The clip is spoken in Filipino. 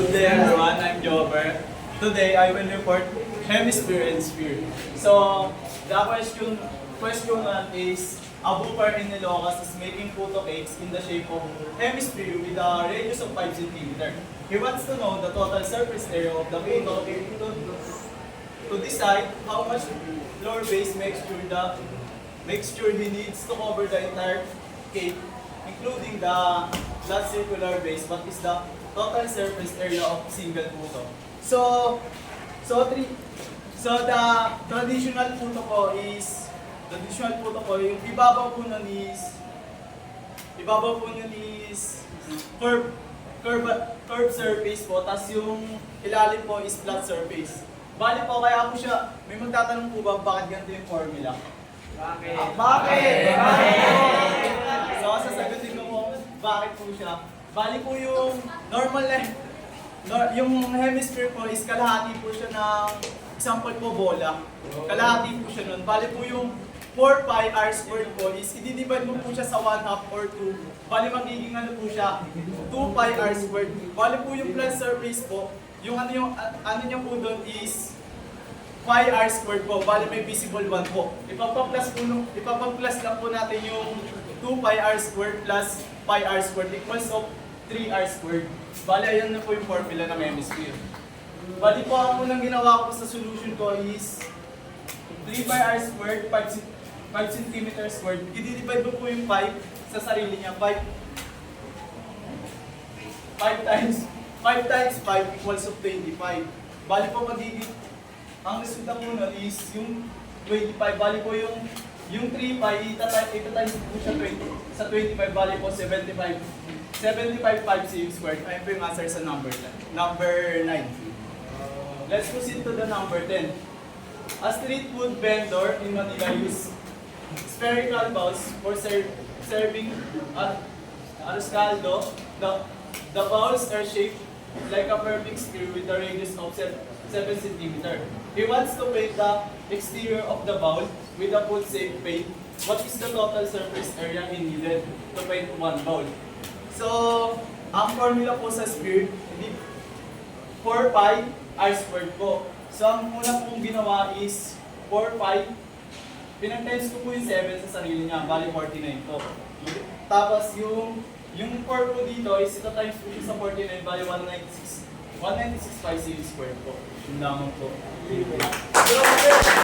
Good day everyone, I'm Jobber. Today I will report hemisphere and sphere. So the question is a booper in Ilocos is making photo cakes in the shape of hemisphere with a radius of 5 cm. He wants to know the total surface area of the photo cake to decide how much floor base mixture he needs to cover the entire cake, including the flat circular base. What is the total surface area of single puto? The traditional puto ko yung ibabaw po nun is curved surface po, tas yung ilalim po is flat surface. Bali po, kaya po siya, may magtatanong po ba bakit ganito yung formula? Bakit? So, sasagutin ko po bakit po siya. Bali po yung yung hemisphere po is kalahati po siya ng, example po, bola. Kalahati po siya nun. Bali po yung 4 pi r squared po is i-divide mo po siya sa 1/2 or 2. Bali magiging ano po siya, 2 pi r squared. Bali po yung flat surface po, yung ano niya po doon is pi r squared po. Bali may visible 1 po. Ipapag-plus lang po natin yung 2 pi r squared plus pi r squared equals of 3 r squared. Bali ayan na po yung formula ng hemisphere. Bali po ang unang ginawa ko sa solution ko is 3 pi r squared, 5 cm squared. I-divide mo po yung 5 sa sarili niya. 5 times 5 equals of 25. Bali po magiging, ang resulta po nun is yung 25. Bali po yung 3 pi, ita-times po siya sa 25. Bali po 75. 75 5 cm squared. Ayun po yung answer sa number 9. Let's proceed to the number 10. A street food vendor in Manila uses spherical bowls for serving arroz caldo. The bowls are shaped like a perfect sphere with a radius of 7 cm. He wants to paint the exterior of the bowl with a food safe paint. What is the total surface area needed to paint one bowl? So, ang formula po sa sphere, 4 pi r squared po. So, ang una pong ginawa is 4 pi. Pinag-times ko po yung 7 sa sarili niya, bali 49 po. Tapos yung 4 po dito is ita-times po siya sa 49, bali 196 pi cm squared po. Yung lamang po.